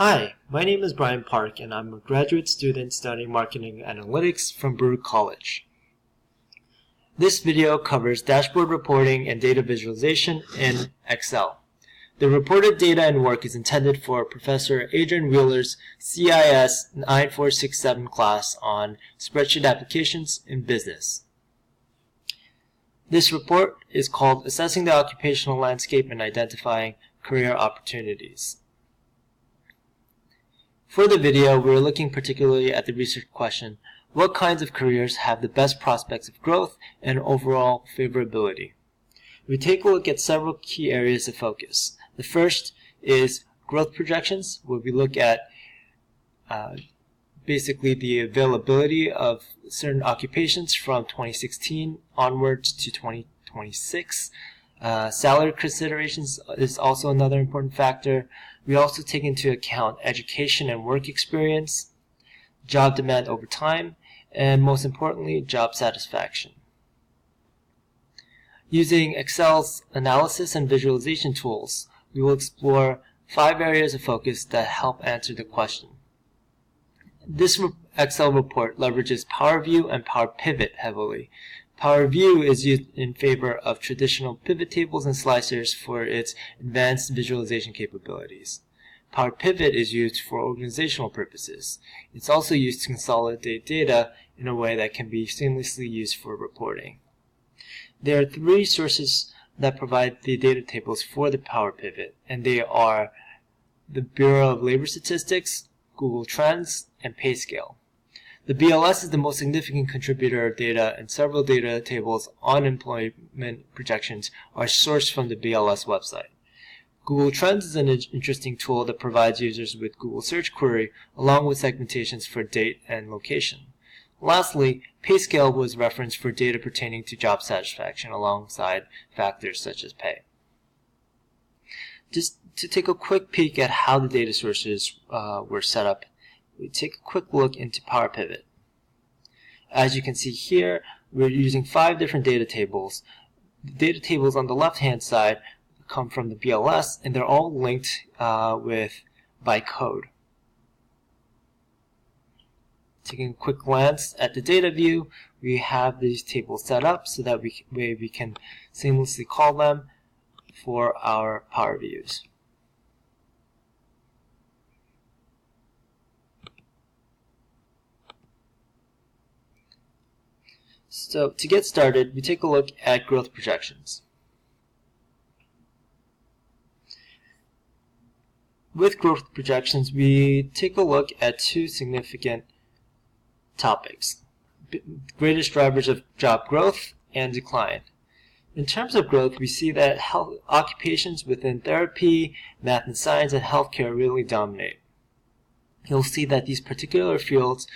Hi, my name is Brian Park and I'm a graduate student studying marketing analytics from Baruch College. This video covers dashboard reporting and data visualization in Excel. The reported data and work is intended for Professor Adrian Wheeler's CIS9467 class on spreadsheet applications in business. This report is called Assessing the Occupational Landscape and Identifying Career Opportunities. For the video, we're looking particularly at the research question, what kinds of careers have the best prospects of growth and overall favorability? We take a look at several key areas of focus. The first is growth projections, where we look at basically the availability of certain occupations from 2016 onwards to 2026. Salary considerations is also another important factor. We also take into account education and work experience, job demand over time, and most importantly, job satisfaction. Using Excel's analysis and visualization tools, we will explore 5 areas of focus that help answer the question. This Excel report leverages Power View and Power Pivot heavily. Power View is used in favor of traditional pivot tables and slicers for its advanced visualization capabilities. Power Pivot is used for organizational purposes. It's also used to consolidate data in a way that can be seamlessly used for reporting. There are 3 sources that provide the data tables for the Power Pivot, and they are the Bureau of Labor Statistics, Google Trends, and PayScale. The BLS is the most significant contributor of data, and several data tables on employment projections are sourced from the BLS website. Google Trends is an interesting tool that provides users with Google search query along with segmentations for date and location. Lastly, PayScale was referenced for data pertaining to job satisfaction alongside factors such as pay. Just to take a quick peek at how the data sources were set up, we take a quick look into Power Pivot. As you can see here, we're using 5 different data tables. The data tables on the left-hand side come from the BLS, and they're all linked by code. Taking a quick glance at the data view, we have these tables set up so that we can seamlessly call them for our Power Views. So to get started, we take a look at growth projections. With growth projections, we take a look at 2 significant topics: greatest drivers of job growth and decline. In terms of growth, we see that occupations within therapy, math and science, and healthcare really dominate. You'll see that these particular fields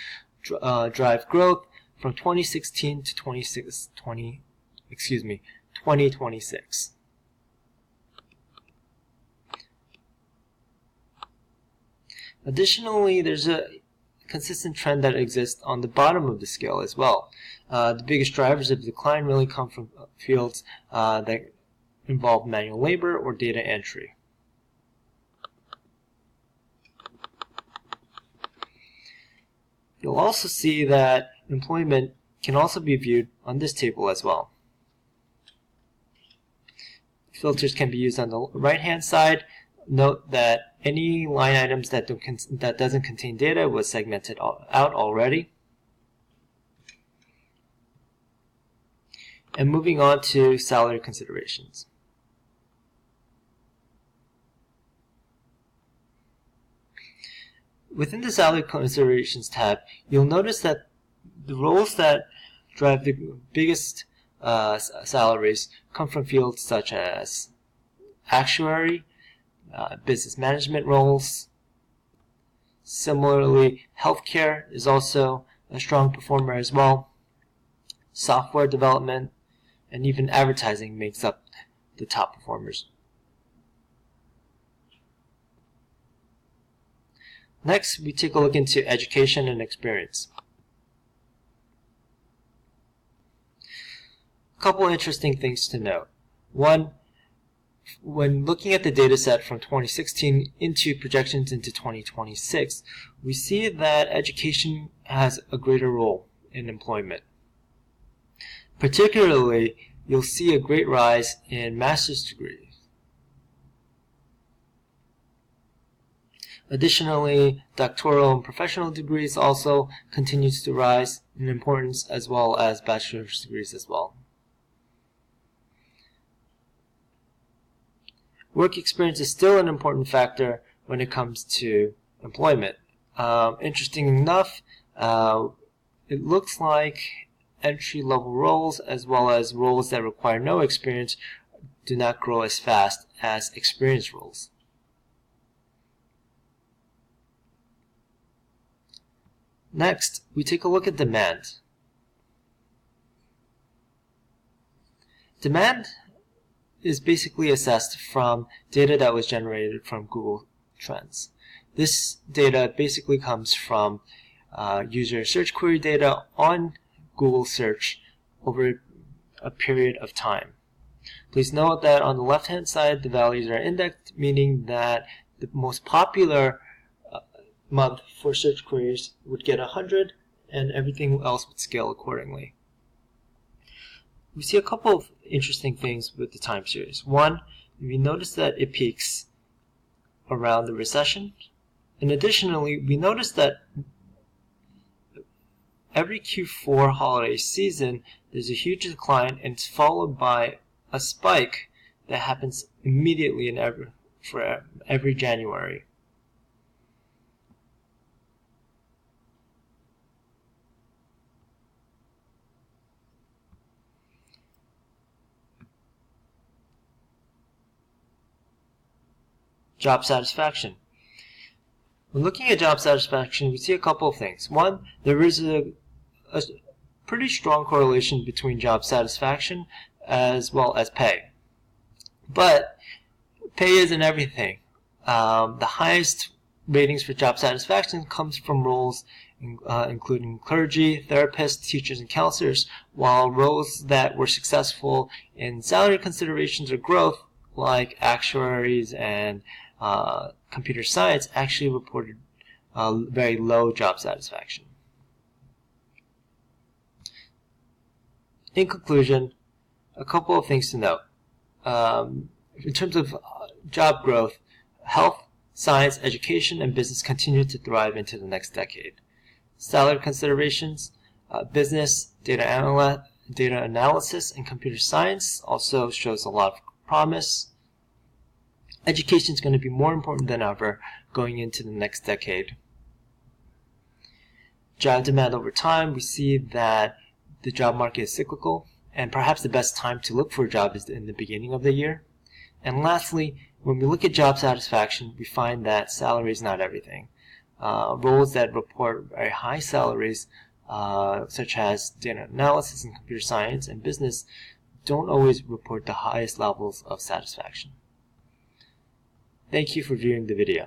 drive growth from 2016 to 2026. Additionally, there's a consistent trend that exists on the bottom of the scale as well. The biggest drivers of decline really come from fields that involve manual labor or data entry. You'll also see that employment can also be viewed on this table as well. Filters can be used on the right-hand side. Note that any line items that doesn't contain data was segmented out already. And moving on to salary considerations. Within the salary considerations tab, you'll notice that the roles that drive the biggest salaries come from fields such as actuary, business management roles. Similarly, healthcare is also a strong performer as well. Software development and even advertising makes up the top performers. Next, we take a look into education and experience. A couple interesting things to note. One, when looking at the data set from 2016 into projections into 2026, we see that education has a greater role in employment. Particularly, you'll see a great rise in master's degrees. Additionally, doctoral and professional degrees also continues to rise in importance, as well as bachelor's degrees as well. Work experience is still an important factor when it comes to employment. Interesting enough, it looks like entry-level roles, as well as roles that require no experience, do not grow as fast as experienced roles. Next, we take a look at demand. Demand is basically assessed from data that was generated from Google Trends. This data basically comes from user search query data on Google search over a period of time. Please note that on the left-hand side, the values are indexed, meaning that the most popular month for search queries would get 100, and everything else would scale accordingly. We see a couple of interesting things with the time series. One, we notice that it peaks around the recession, and additionally, we notice that every Q4 holiday season, there's a huge decline, and it's followed by a spike that happens immediately for every January. Job satisfaction. When looking at job satisfaction, we see a couple of things. One, there is a pretty strong correlation between job satisfaction as well as pay. But pay isn't everything. The highest ratings for job satisfaction comes from roles including clergy, therapists, teachers, and counselors, while roles that were successful in salary considerations or growth, like actuaries and computer science, actually reported very low job satisfaction. In conclusion, a couple of things to note. In terms of job growth, health, science, education, and business continue to thrive into the next decade. Salary considerations, business, data analysis, and computer science also shows a lot of promise. Education is going to be more important than ever going into the next decade. Job demand over time, we see that the job market is cyclical, and perhaps the best time to look for a job is in the beginning of the year. And lastly, when we look at job satisfaction, we find that salary is not everything. Roles that report very high salaries, such as data analysis and computer science and business, don't always report the highest levels of satisfaction. Thank you for viewing the video.